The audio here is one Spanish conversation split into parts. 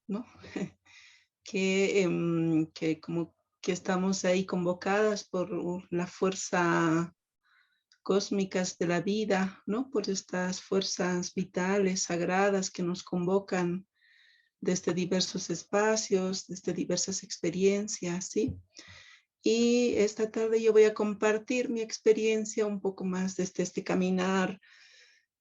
¿no? que como que estamos ahí convocadas por la fuerza cósmicas de la vida, ¿no? Por estas fuerzas vitales, sagradas que nos convocan desde diversos espacios, desde diversas experiencias, ¿sí? Y esta tarde yo voy a compartir mi experiencia un poco más desde este caminar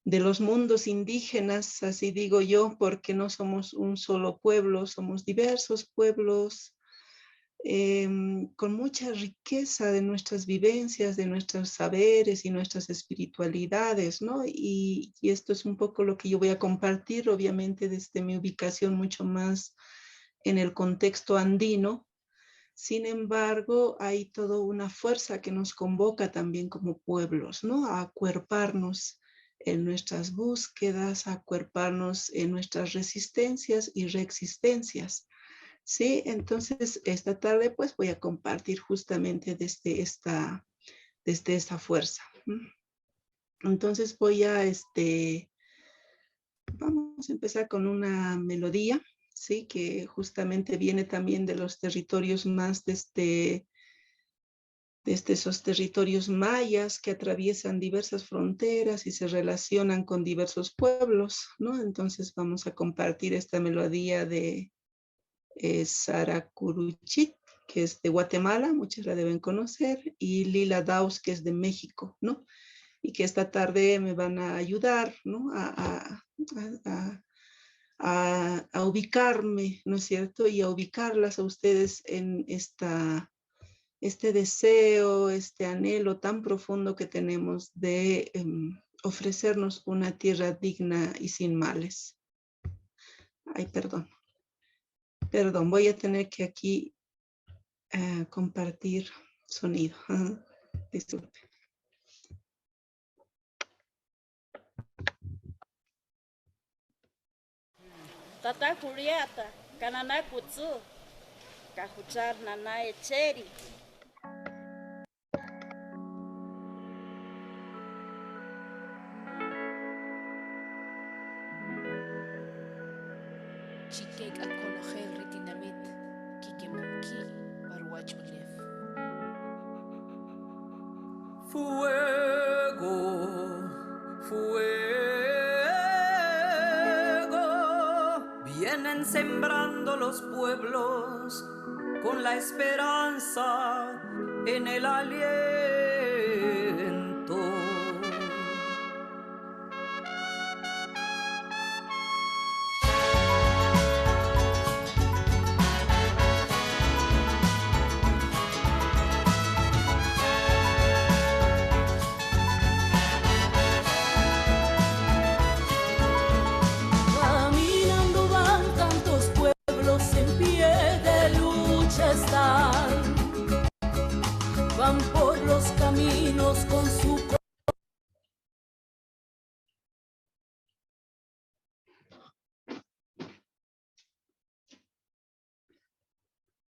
de los mundos indígenas, así digo yo, porque no somos un solo pueblo, somos diversos pueblos, con mucha riqueza de nuestras vivencias, de nuestros saberes y nuestras espiritualidades, ¿no? Y esto es un poco lo que yo voy a compartir, obviamente desde mi ubicación mucho más en el contexto andino. Sin embargo, hay toda una fuerza que nos convoca también como pueblos, ¿no? A acuerparnos en nuestras búsquedas, a acuerparnos en nuestras resistencias y reexistencias. Sí, entonces esta tarde pues voy a compartir justamente desde esta fuerza. Entonces vamos a empezar con una melodía, sí, que justamente viene también de los territorios más desde esos territorios mayas que atraviesan diversas fronteras y se relacionan con diversos pueblos, ¿no? Entonces vamos a compartir esta melodía de Saracuruchit, que es de Guatemala, muchos la deben conocer, y Lila Daus, que es de México, ¿no? Y que esta tarde me van a ayudar, ¿no? A ubicarme, ¿no es cierto? Y a ubicarlas a ustedes en este deseo, este anhelo tan profundo que tenemos de ofrecernos una tierra digna y sin males. Ay, perdón, voy a tener que aquí compartir sonido. Disculpe. Tata Julieta, Canana Kutsu, Cajuchar Nana Echeri. Chiquek Akonogel Ritinamit, Kikemunki, Barwachulef. Fuego, fuego, vienen sembrando los pueblos con la esperanza en el aliento. Van por los caminos con su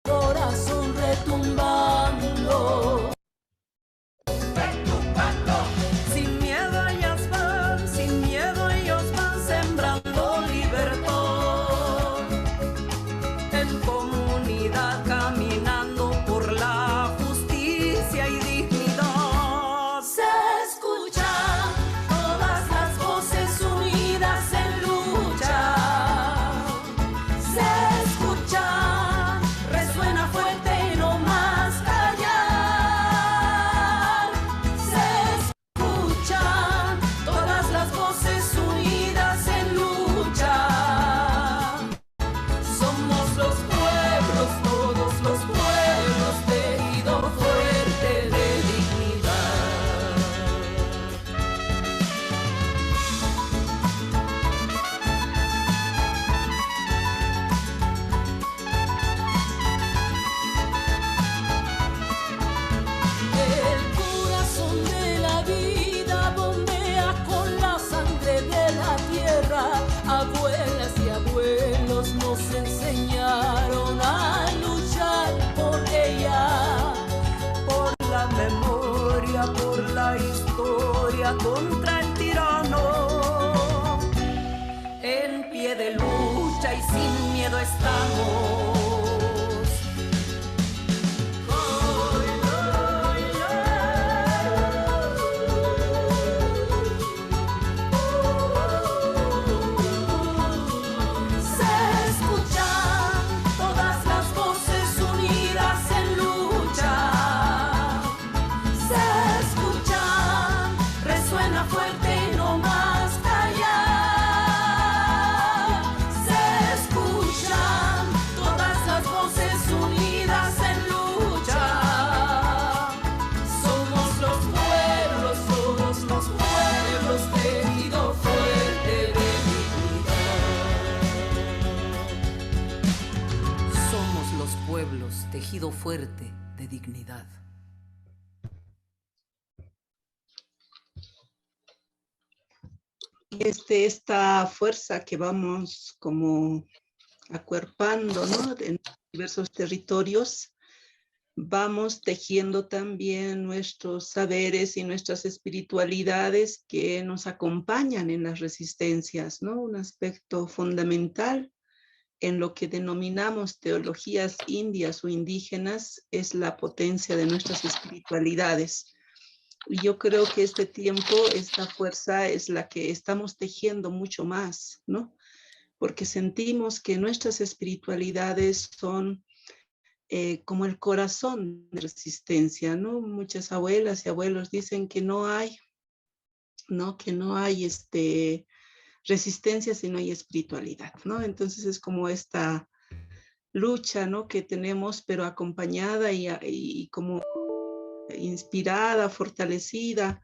corazón retumbando. Sin miedo ellas van, sin miedo ellos van sembrando libertad. En comunidad caminando por la justicia y dignidad. Se escuchan todas las voces unidas en lucha. Se escuchan, resuena fuerte y no más callar. Se escuchan todas las voces unidas en lucha. Somos los pueblos, todos los pueblos, tejido fuerte de dignidad. El corazón de la vida bombea con la sangre de la tierra. Abuelas y abuelos nos enseñaron a luchar por ella. Por la memoria, por la historia contra el tirano. En pie de lucha y sin miedo estamos. Tejido fuerte de dignidad. Esta fuerza que vamos como acuerpando, ¿no? En diversos territorios, vamos tejiendo también nuestros saberes y nuestras espiritualidades que nos acompañan en las resistencias, ¿no? Un aspecto fundamental en lo que denominamos teologías indias o indígenas es la potencia de nuestras espiritualidades. Y yo creo que este tiempo, esta fuerza es la que estamos tejiendo mucho más, ¿no? Porque sentimos que nuestras espiritualidades son como el corazón de resistencia, ¿no? Muchas abuelas y abuelos dicen que no hay, ¿no? Que no hay resistencia si no hay espiritualidad, ¿no? Entonces es como esta lucha, ¿no? Que tenemos, pero acompañada y como inspirada, fortalecida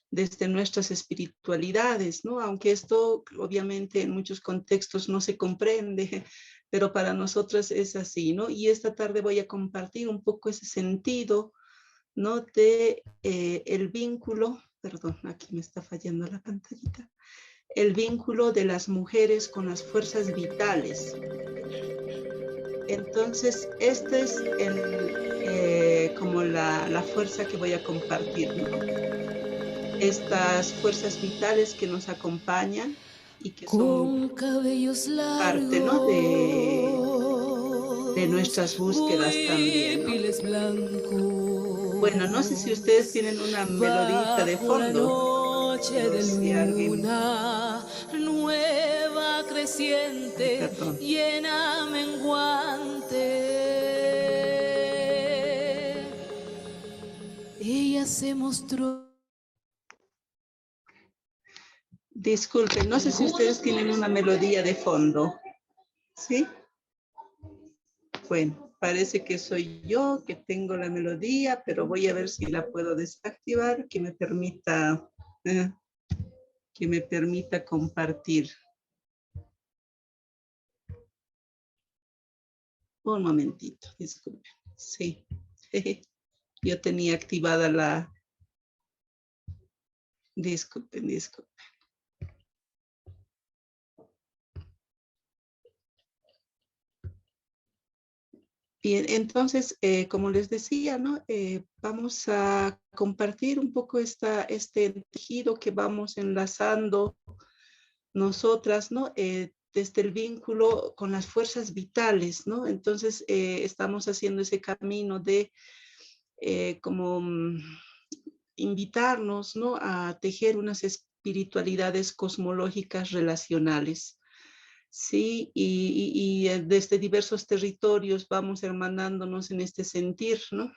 desde nuestras espiritualidades, ¿no? Aunque esto obviamente en muchos contextos no se comprende, pero para nosotros es así, ¿no? Y esta tarde voy a compartir un poco ese sentido, ¿no? De el vínculo, perdón, aquí me está fallando la pantallita, el vínculo de las mujeres con las fuerzas vitales. Entonces, esta es como la fuerza que voy a compartir, ¿no? Estas fuerzas vitales que nos acompañan y que son parte, ¿no? de nuestras búsquedas también, ¿no? Bueno, no sé si ustedes tienen una melodita de fondo. De luna nueva creciente, llena menguante. Ella se mostró. Disculpen, no sé si ustedes tienen una melodía de fondo. ¿Sí? Bueno, parece que soy yo que tengo la melodía, pero voy a ver si la puedo desactivar, que me permita compartir. Un momentito, disculpen. Sí, yo tenía activada la... Disculpen. Bien, entonces, como les decía, ¿no? Vamos a compartir un poco este tejido que vamos enlazando nosotras, ¿no? Desde el vínculo con las fuerzas vitales, ¿no? Entonces, estamos haciendo ese camino de como invitarnos, ¿no? A tejer unas espiritualidades cosmológicas relacionales. Sí, y desde diversos territorios vamos hermanándonos en este sentir, ¿no?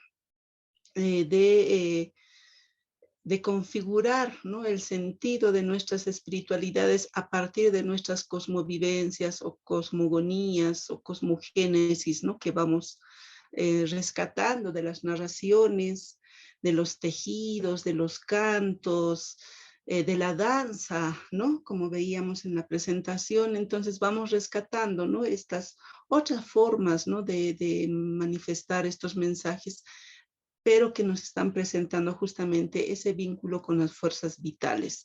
De configurar, ¿no? El sentido de nuestras espiritualidades a partir de nuestras cosmovivencias o cosmogonías o cosmogénesis, ¿no? Que vamos rescatando de las narraciones, de los tejidos, de los cantos, de la danza, ¿no? Como veíamos en la presentación, entonces vamos rescatando, ¿no? Estas otras formas, ¿no? De manifestar estos mensajes, pero que nos están presentando justamente ese vínculo con las fuerzas vitales.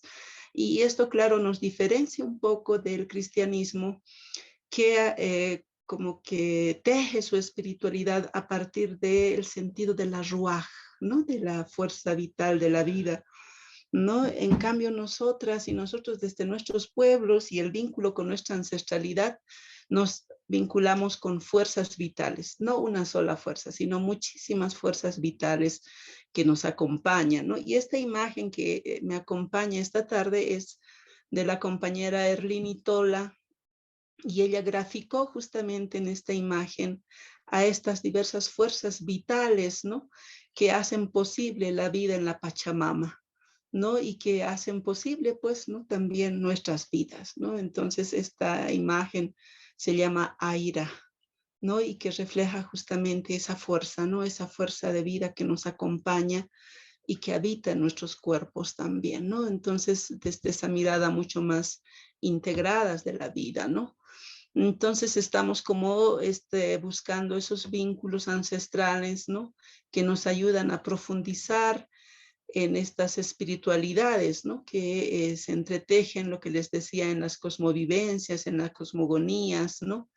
Y esto, claro, nos diferencia un poco del cristianismo que como que teje su espiritualidad a partir del sentido de la ruaj, ¿no? De la fuerza vital de la vida, ¿no? En cambio, nosotras y nosotros desde nuestros pueblos y el vínculo con nuestra ancestralidad, nos vinculamos con fuerzas vitales, no una sola fuerza, sino muchísimas fuerzas vitales que nos acompañan, ¿no? Y esta imagen que me acompaña esta tarde es de la compañera Erlini Tola, y ella graficó justamente en esta imagen a estas diversas fuerzas vitales, ¿no? Que hacen posible la vida en la Pachamama, ¿no? Y que hacen posible, pues, ¿no? También nuestras vidas, ¿no? Entonces, esta imagen se llama Aira, ¿no? Y que refleja justamente esa fuerza, ¿no? Esa fuerza de vida que nos acompaña y que habita en nuestros cuerpos también, ¿no? Entonces, desde esa mirada mucho más integradas de la vida, ¿no? Entonces estamos como buscando esos vínculos ancestrales, ¿no? Que nos ayudan a profundizar en estas espiritualidades, ¿no? Que se entretejen, lo que les decía, en las cosmovivencias, en las cosmogonías, ¿no?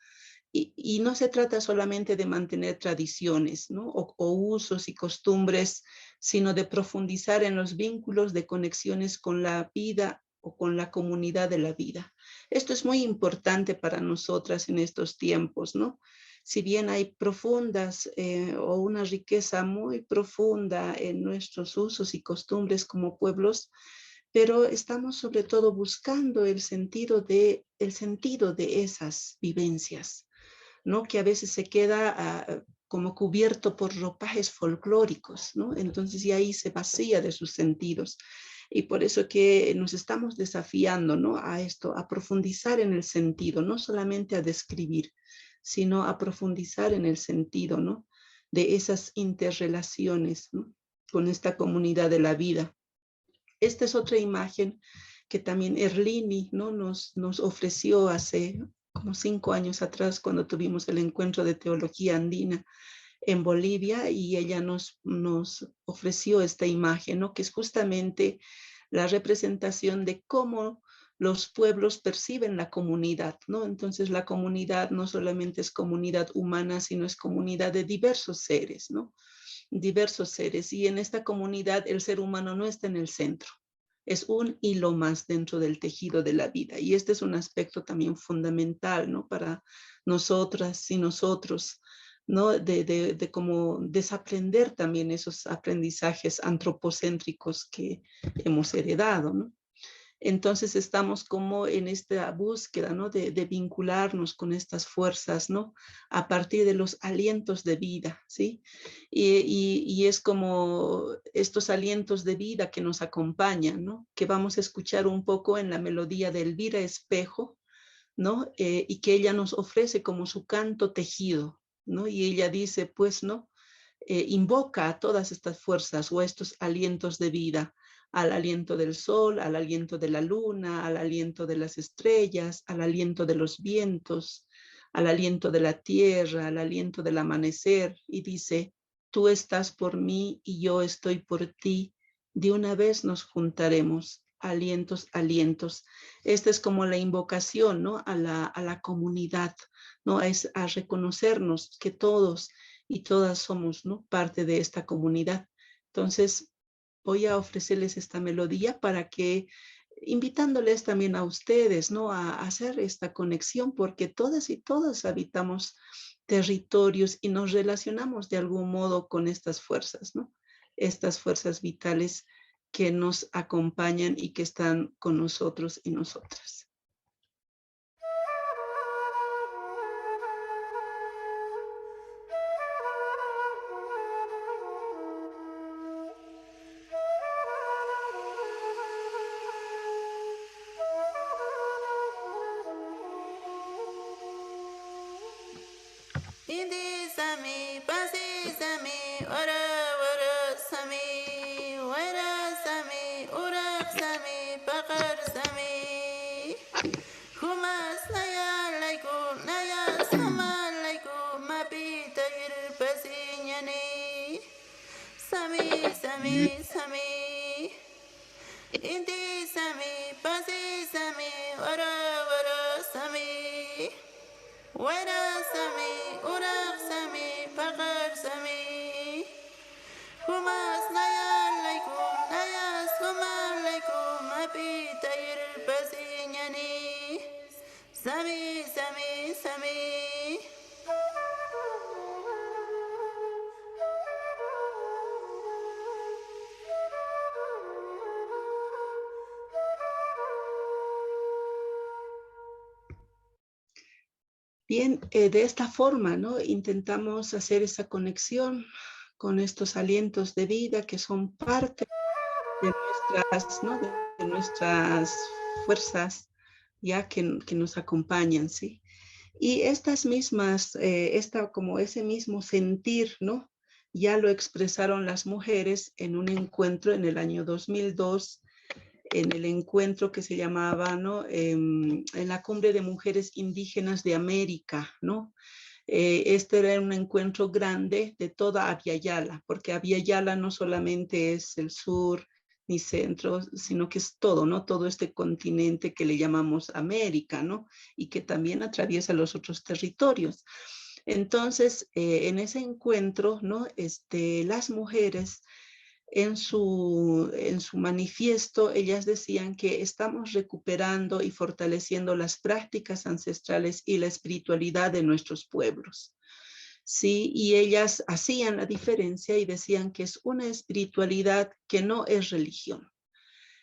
Y no se trata solamente de mantener tradiciones, ¿no? O usos y costumbres, sino de profundizar en los vínculos de conexiones con la vida o con la comunidad de la vida. Esto es muy importante para nosotras en estos tiempos, ¿no? Si bien hay profundas o una riqueza muy profunda en nuestros usos y costumbres como pueblos, pero estamos sobre todo buscando el sentido de esas vivencias, ¿no? Que a veces se queda como cubierto por ropajes folclóricos, ¿no? Entonces, y ahí se vacía de sus sentidos. Y por eso que nos estamos desafiando, ¿no? A esto, a profundizar en el sentido, no solamente a describir, sino a profundizar en el sentido, ¿no? De esas interrelaciones, ¿no? Con esta comunidad de la vida. Esta es otra imagen que también Erlini, ¿no? nos ofreció hace como 5 años atrás, cuando tuvimos el encuentro de teología andina en Bolivia, y ella nos ofreció esta imagen, ¿no? Que es justamente la representación de cómo los pueblos perciben la comunidad, ¿no? Entonces la comunidad no solamente es comunidad humana, sino es comunidad de diversos seres, ¿no? Diversos seres. Y en esta comunidad el ser humano no está en el centro, es un hilo más dentro del tejido de la vida. Y este es un aspecto también fundamental, ¿no? Para nosotras y nosotros, ¿no? De cómo desaprender también esos aprendizajes antropocéntricos que hemos heredado, ¿no? Entonces estamos como en esta búsqueda, ¿no? De vincularnos con estas fuerzas, ¿no? A partir de los alientos de vida, ¿sí? Y es como estos alientos de vida que nos acompañan, ¿no? Que vamos a escuchar un poco en la melodía de Elvira Espejo, ¿no? Y que ella nos ofrece como su canto tejido, ¿no? Y ella dice, pues, ¿no? Invoca a todas estas fuerzas o estos alientos de vida, al aliento del sol, al aliento de la luna, al aliento de las estrellas, al aliento de los vientos, al aliento de la tierra, al aliento del amanecer, y dice, tú estás por mí y yo estoy por ti, de una vez nos juntaremos, alientos, alientos. Esta es como la invocación, ¿no? A la comunidad, ¿no? Es a reconocernos que todos y todas somos, ¿no? Parte de esta comunidad. Entonces, voy a ofrecerles esta melodía para que, invitándoles también a ustedes, ¿no? A hacer esta conexión, porque todas y todos habitamos territorios y nos relacionamos de algún modo con estas fuerzas, ¿no? Estas fuerzas vitales que nos acompañan y que están con nosotros y nosotras. Indisami, pasisami, ora ora sami, wera sami, urak sami, pakar sami. Humas naya sama laiku, mapita ir pasinyani. Sami, sami, sami. Indisami, pasisami, ora ora sami. Wera sami, urak sami, pakar sami. Humas nayas humalaikum, apita ir pasinyani. Sami, sami, sami. Bien, de esta forma, ¿no? Intentamos hacer esa conexión con estos alientos de vida que son parte de nuestras, ¿no? de nuestras fuerzas ya que nos acompañan, ¿sí? Y estas mismas, como ese mismo sentir, ¿no? Ya lo expresaron las mujeres en un encuentro en el año 2002, en el encuentro que se llamaba, ¿no? En la Cumbre de Mujeres Indígenas de América, ¿no? Este era un encuentro grande de toda Abya Yala, porque Abya Yala no solamente es el sur ni centro, sino que es todo, ¿no? Todo este continente que le llamamos América, ¿no? Y que también atraviesa los otros territorios. Entonces, en ese encuentro, ¿no? Las mujeres en su manifiesto, ellas decían que estamos recuperando y fortaleciendo las prácticas ancestrales y la espiritualidad de nuestros pueblos. Sí, y ellas hacían la diferencia y decían que es una espiritualidad que no es religión.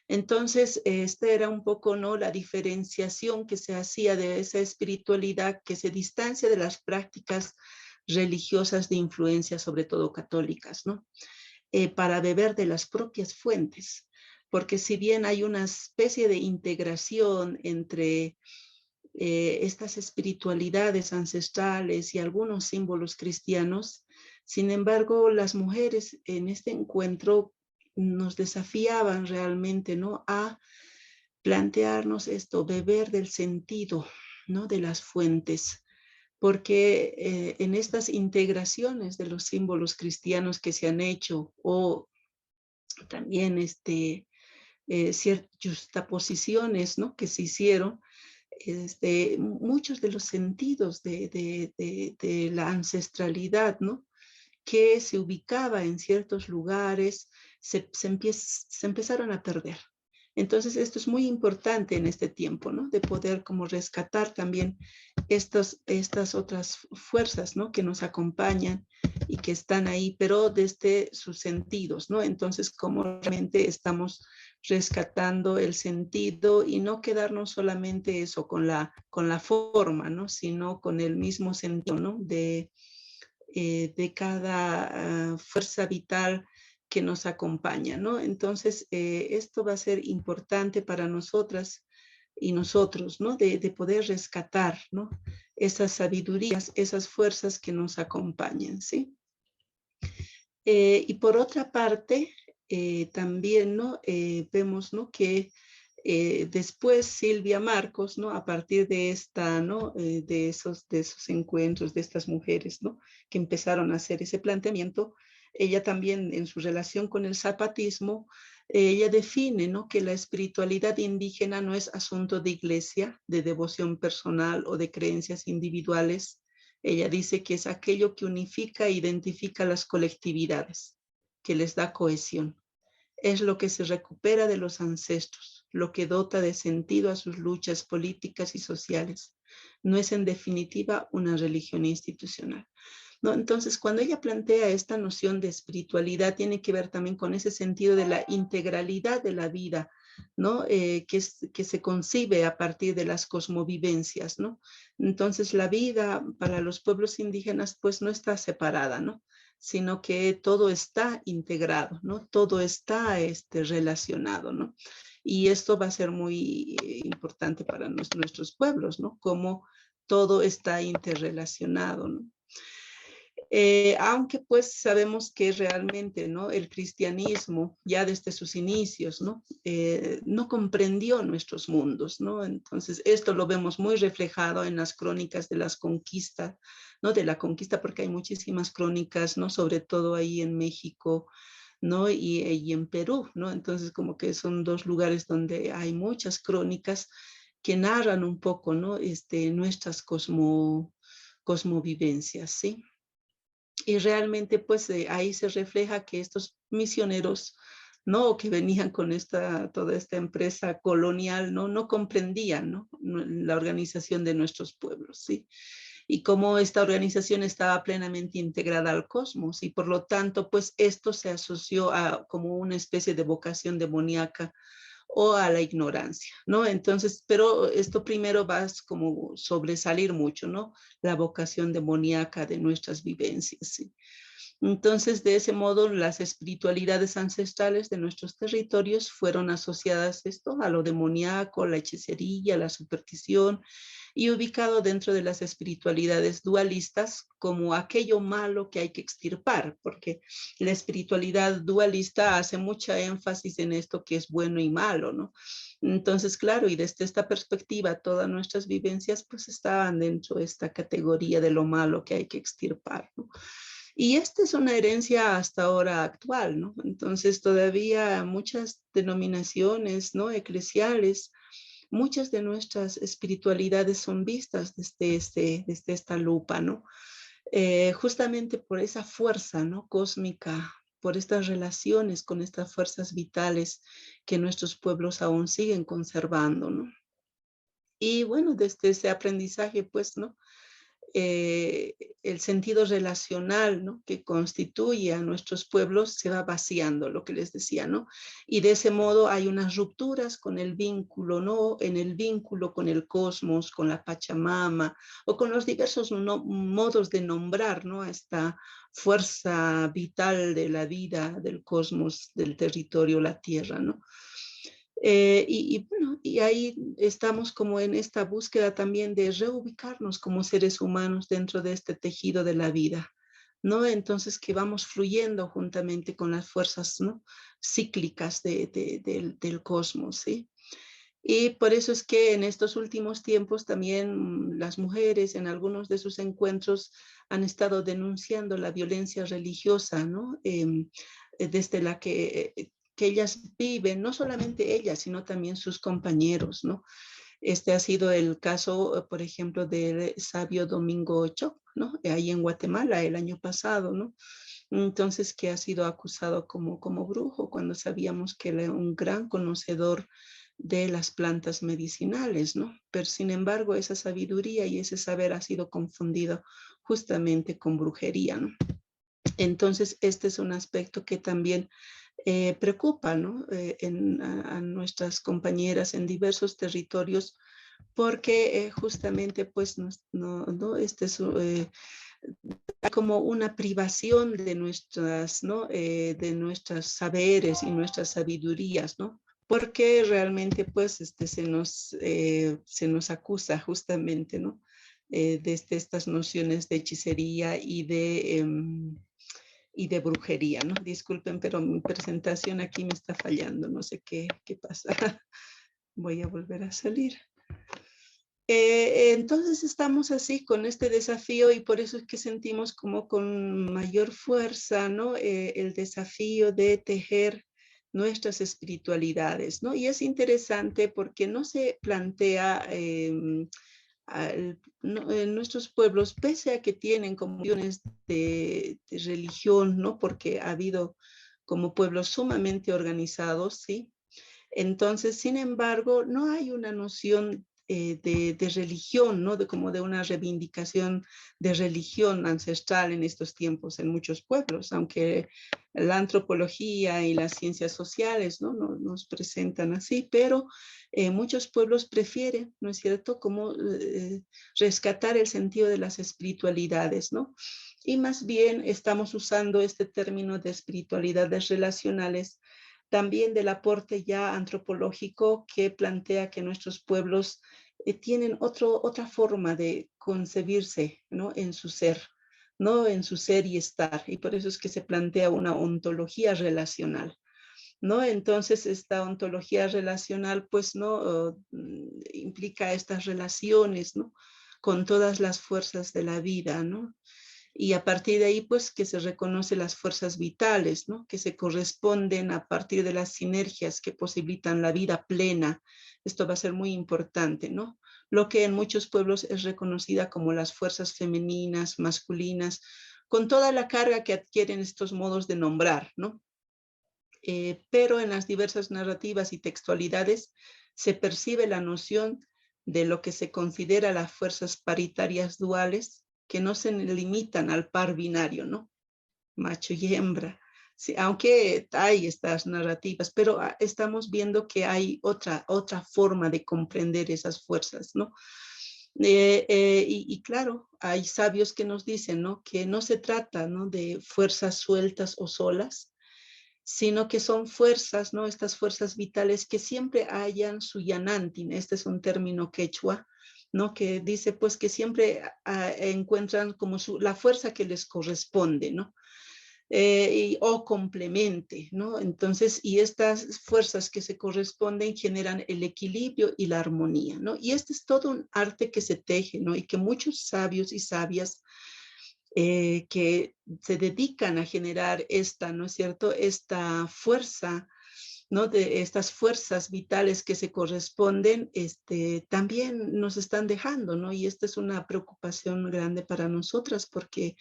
Entonces, esta era un poco, ¿no? La diferenciación que se hacía de esa espiritualidad que se distancia de las prácticas religiosas de influencia, sobre todo católicas, ¿no? Para beber de las propias fuentes, porque si bien hay una especie de integración entre estas espiritualidades ancestrales y algunos símbolos cristianos, sin embargo, las mujeres en este encuentro nos desafiaban realmente, ¿no? A plantearnos esto, beber del sentido, ¿no? De las fuentes, porque en estas integraciones de los símbolos cristianos que se han hecho o también ciertas justaposiciones, ¿no? Que se hicieron, muchos de los sentidos de la ancestralidad, ¿no? Que se ubicaba en ciertos lugares, se empezaron a perder. Entonces, esto es muy importante en este tiempo, ¿no? De poder como rescatar también estas otras fuerzas, ¿no? Que nos acompañan y que están ahí, pero desde sus sentidos, ¿no? Entonces, como realmente estamos rescatando el sentido y no quedarnos solamente eso con la forma, ¿no? Sino con el mismo sentido, ¿no? De cada fuerza vital que nos acompaña, ¿no? Entonces, esto va a ser importante para nosotras y nosotros, ¿no? De poder rescatar, ¿no? Esas sabidurías, esas fuerzas que nos acompañan, ¿sí? Y por otra parte, también, ¿no? Vemos, ¿no? Que después Silvia Marcos, ¿no? A partir de esta, ¿no? De esos encuentros de estas mujeres, ¿no? Que empezaron a hacer ese planteamiento, ella también en su relación con el zapatismo, ella define, ¿no? Que la espiritualidad indígena no es asunto de iglesia, de devoción personal o de creencias individuales. Ella dice que es aquello que unifica e identifica las colectividades, que les da cohesión. Es lo que se recupera de los ancestros, lo que dota de sentido a sus luchas políticas y sociales. No es en definitiva una religión institucional, ¿no? Entonces, cuando ella plantea esta noción de espiritualidad, tiene que ver también con ese sentido de la integralidad de la vida, ¿no? Que se concibe a partir de las cosmovivencias, ¿no? Entonces, la vida para los pueblos indígenas, pues, no está separada, ¿no? Sino que todo está integrado, ¿no? Todo está relacionado, ¿no? Y esto va a ser muy importante para nuestros pueblos, ¿no? Cómo todo está interrelacionado, ¿no? Aunque pues sabemos que realmente, ¿no? El cristianismo ya desde sus inicios, ¿no? No comprendió nuestros mundos, ¿no? Entonces esto lo vemos muy reflejado en las crónicas de las conquistas, ¿no? De la conquista, porque hay muchísimas crónicas, ¿no? Sobre todo ahí en México, ¿no? Y en Perú, ¿no? Entonces como que son dos lugares donde hay muchas crónicas que narran un poco, ¿no? Nuestras cosmovivencias, ¿sí? Y realmente pues ahí se refleja que estos misioneros, ¿no? Que venían con toda esta empresa colonial, no comprendían, ¿no? La organización de nuestros pueblos, ¿sí? Y cómo esta organización estaba plenamente integrada al cosmos y por lo tanto pues esto se asoció a como una especie de vocación demoníaca o a la ignorancia, ¿no? Entonces, pero esto primero va a como sobresalir mucho, ¿no? La vocación demoníaca de nuestras vivencias, ¿sí? Entonces, de ese modo, las espiritualidades ancestrales de nuestros territorios fueron asociadas esto a lo demoníaco, la hechicería, la superstición, y ubicado dentro de las espiritualidades dualistas como aquello malo que hay que extirpar, porque la espiritualidad dualista hace mucha énfasis en esto que es bueno y malo, ¿no? Entonces, claro, y desde esta perspectiva, todas nuestras vivencias pues estaban dentro de esta categoría de lo malo que hay que extirpar, ¿no? Y esta es una herencia hasta ahora actual, ¿no? Entonces todavía muchas denominaciones, ¿no? Eclesiales, muchas de nuestras espiritualidades son vistas desde esta lupa, ¿no? Justamente por esa fuerza, ¿no? Cósmica, por estas relaciones con estas fuerzas vitales que nuestros pueblos aún siguen conservando, ¿no? Y bueno, desde ese aprendizaje, pues, ¿no? El sentido relacional, ¿no? Que constituye a nuestros pueblos se va vaciando, lo que les decía, ¿no? Y de ese modo hay unas rupturas con el vínculo, ¿no? En el vínculo con el cosmos, con la Pachamama, o con los diversos modos de nombrar, ¿no? Esta fuerza vital de la vida, del cosmos, del territorio, la tierra, ¿no? Bueno, y ahí estamos como en esta búsqueda también de reubicarnos como seres humanos dentro de este tejido de la vida, ¿no? Entonces que vamos fluyendo juntamente con las fuerzas, ¿no? Cíclicas del cosmos, ¿sí? Y por eso es que en estos últimos tiempos también las mujeres en algunos de sus encuentros han estado denunciando la violencia religiosa, ¿no? Desde la que ellas viven, no solamente ellas, sino también sus compañeros, ¿no? Este ha sido el caso, por ejemplo, del sabio Domingo Ochoa, ¿no? Ahí en Guatemala el año pasado, ¿no? Entonces, que ha sido acusado como brujo cuando sabíamos que era un gran conocedor de las plantas medicinales, ¿no? Pero sin embargo, esa sabiduría y ese saber ha sido confundido justamente con brujería, ¿no? Entonces, este es un aspecto que también preocupa, ¿no? A nuestras compañeras en diversos territorios, porque justamente, pues, este es como una privación de nuestras, ¿no? De nuestros saberes y nuestras sabidurías, ¿no? Porque realmente, pues, se nos acusa justamente, ¿no? Desde estas nociones de hechicería y de brujería, ¿no? Disculpen, pero mi presentación aquí me está fallando, no sé qué pasa. Voy a volver a salir. Entonces estamos así con este desafío y por eso es que sentimos como con mayor fuerza, ¿no? El desafío de tejer nuestras espiritualidades, ¿no? Y es interesante porque no se plantea nuestros pueblos, pese a que tienen comuniones de religión, ¿no? Porque ha habido como pueblos sumamente organizados, ¿sí? Entonces, sin embargo, no hay una noción de religión, ¿no? Como de una reivindicación de religión ancestral en estos tiempos en muchos pueblos, aunque la antropología y las ciencias sociales, ¿no? Nos presentan así, pero muchos pueblos prefieren, ¿no es cierto?, como rescatar el sentido de las espiritualidades, ¿no? Y más bien estamos usando este término de espiritualidades relacionales también del aporte ya antropológico que plantea que nuestros pueblos tienen otra forma de concebirse, ¿no? En su ser, ¿no? En su ser y estar. Y por eso es que se plantea una ontología relacional, ¿no? Entonces, esta ontología relacional, pues, ¿no? Implica estas relaciones, ¿no? Con todas las fuerzas de la vida, ¿no? Y a partir de ahí, pues, que se reconoce las fuerzas vitales, ¿no? Que se corresponden a partir de las sinergias que posibilitan la vida plena. Esto va a ser muy importante, ¿no? Lo que en muchos pueblos es reconocida como las fuerzas femeninas, masculinas, con toda la carga que adquieren estos modos de nombrar, ¿no? Pero en las diversas narrativas y textualidades se percibe la noción de lo que se considera las fuerzas paritarias duales, que no se limitan al par binario, ¿no? Macho y hembra, Sí, aunque hay estas narrativas, pero estamos viendo que hay otra forma de comprender esas fuerzas, ¿no? Y claro, hay sabios que nos dicen, ¿no? Que no se trata, ¿no? De fuerzas sueltas o solas, sino que son fuerzas, ¿no? Estas fuerzas vitales que siempre hayan su yanantin, este es un término quechua, ¿no? Que dice pues que siempre encuentran como la fuerza que les corresponde, ¿no? O complemente, ¿no? Entonces, y estas fuerzas que se corresponden generan el equilibrio y la armonía, ¿no? Y este es todo un arte que se teje, ¿no? Y que muchos sabios y sabias que se dedican a generar esta, ¿no es cierto? Esta fuerza, ¿no? De estas fuerzas vitales que se corresponden, también nos están dejando, ¿no? Y esta es una preocupación grande para nosotras porque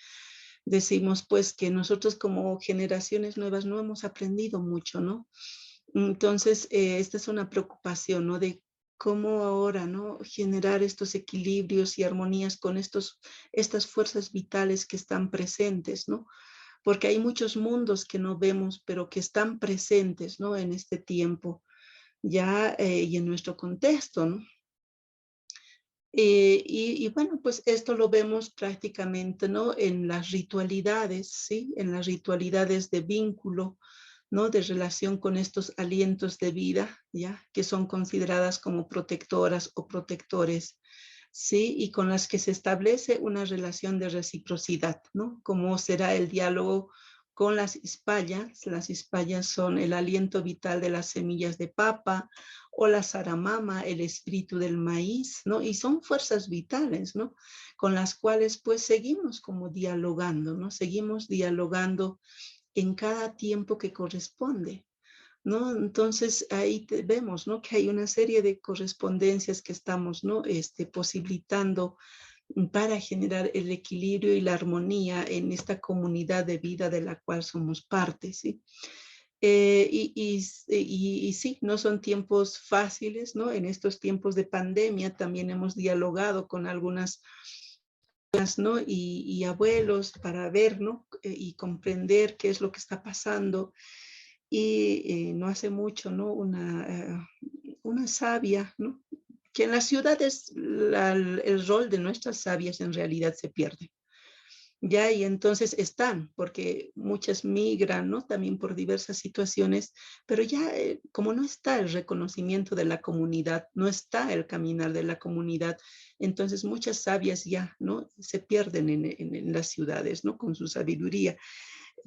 decimos pues que nosotros como generaciones nuevas no hemos aprendido mucho, ¿no? Entonces, esta es una preocupación, ¿no? De cómo ahora, ¿no? Generar estos equilibrios y armonías con estas fuerzas vitales que están presentes, ¿no? Porque hay muchos mundos que no vemos, pero que están presentes, ¿no? En este tiempo, ya, y en nuestro contexto, ¿no? Y bueno, pues esto lo vemos prácticamente, ¿no? En las ritualidades, ¿sí? En las ritualidades de vínculo, ¿no? De relación con estos alientos de vida, ¿ya? Que son consideradas como protectoras o protectores, ¿sí? Y con las que se establece una relación de reciprocidad, ¿no? Como será el diálogo con las ispayas. Las ispayas son el aliento vital de las semillas de papa, o la saramama, el espíritu del maíz, ¿no? Y son fuerzas vitales, ¿no? Con las cuales pues seguimos como dialogando, ¿no? Seguimos dialogando en cada tiempo que corresponde, ¿no? Entonces ahí vemos, ¿no? Que hay una serie de correspondencias que estamos, ¿no? Posibilitando para generar el equilibrio y la armonía en esta comunidad de vida de la cual somos parte, ¿sí? Y sí, no son tiempos fáciles, ¿no? En estos tiempos de pandemia también hemos dialogado con algunas, ¿no? Y abuelos para ver, ¿no? Y comprender qué es lo que está pasando. Y no hace mucho, ¿no? Una sabia, ¿no? Que en las ciudades el rol de nuestras sabias en realidad se pierde. Ya, y entonces están, porque muchas migran, ¿no? También por diversas situaciones, pero ya como no está el reconocimiento de la comunidad, no está el caminar de la comunidad, entonces muchas sabias ya, ¿no? Se pierden en las ciudades, ¿no? Con su sabiduría.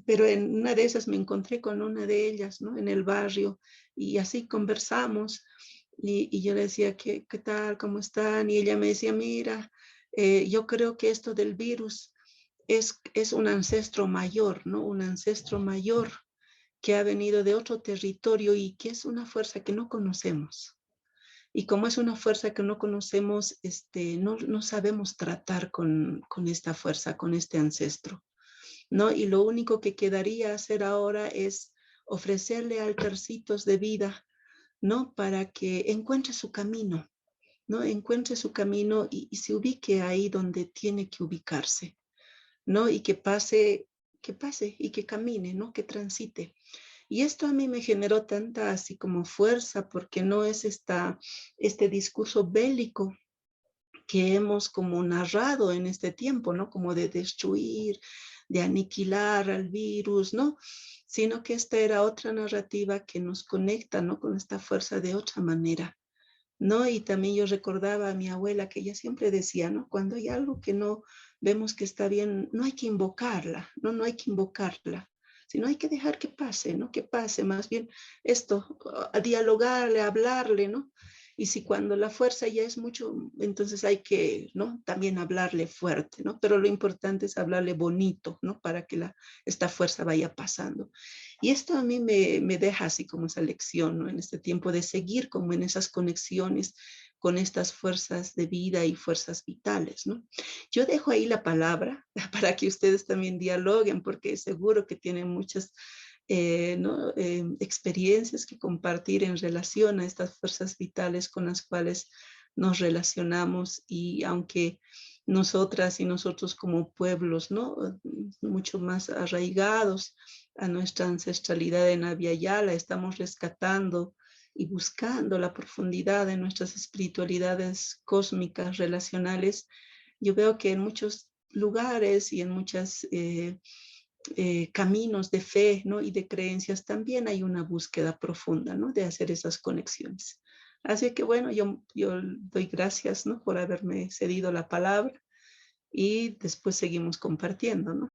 Pero en una de esas me encontré con una de ellas, ¿no? En el barrio, y así conversamos, y yo le decía, ¿qué tal? ¿Cómo están? Y ella me decía, mira, yo creo que esto del virus es un ancestro mayor, ¿no? Un ancestro mayor que ha venido de otro territorio y que es una fuerza que no conocemos. Y como es una fuerza que no conocemos, no sabemos tratar con esta fuerza, con este ancestro, ¿no? Y lo único que quedaría hacer ahora es ofrecerle altarcitos de vida, ¿no? Para que encuentre su camino, ¿no? Encuentre su camino y se ubique ahí donde tiene que ubicarse, ¿no? Y que pase y que camine, ¿no? Que transite. Y esto a mí me generó tanta así como fuerza porque no es este discurso bélico que hemos como narrado en este tiempo, ¿no? Como de destruir, de aniquilar al virus, ¿no? Sino que esta era otra narrativa que nos conecta, ¿no? Con esta fuerza de otra manera, ¿no? Y también yo recordaba a mi abuela que ella siempre decía, ¿no? Cuando hay algo que no vemos que está bien, no hay que invocarla, ¿no? No hay que invocarla, sino hay que dejar que pase, ¿no? Que pase, más bien esto, a dialogarle, a hablarle, ¿no? Y si cuando la fuerza ya es mucho, entonces hay que, ¿no? También hablarle fuerte, ¿no? Pero lo importante es hablarle bonito, ¿no? Para que esta fuerza vaya pasando. Y esto a mí me deja así como esa lección, ¿no? En este tiempo de seguir como en esas conexiones con estas fuerzas de vida y fuerzas vitales, ¿no? Yo dejo ahí la palabra para que ustedes también dialoguen, porque seguro que tienen muchas ¿no? Experiencias que compartir en relación a estas fuerzas vitales con las cuales nos relacionamos y aunque nosotras y nosotros como pueblos, ¿no? Mucho más arraigados a nuestra ancestralidad en Abya Yala, estamos rescatando y buscando la profundidad de nuestras espiritualidades cósmicas, relacionales. Yo veo que en muchos lugares y en muchos caminos de fe, ¿no? Y de creencias también hay una búsqueda profunda, ¿no? De hacer esas conexiones. Así que bueno, yo doy gracias, ¿no? Por haberme cedido la palabra y después seguimos compartiendo, ¿no?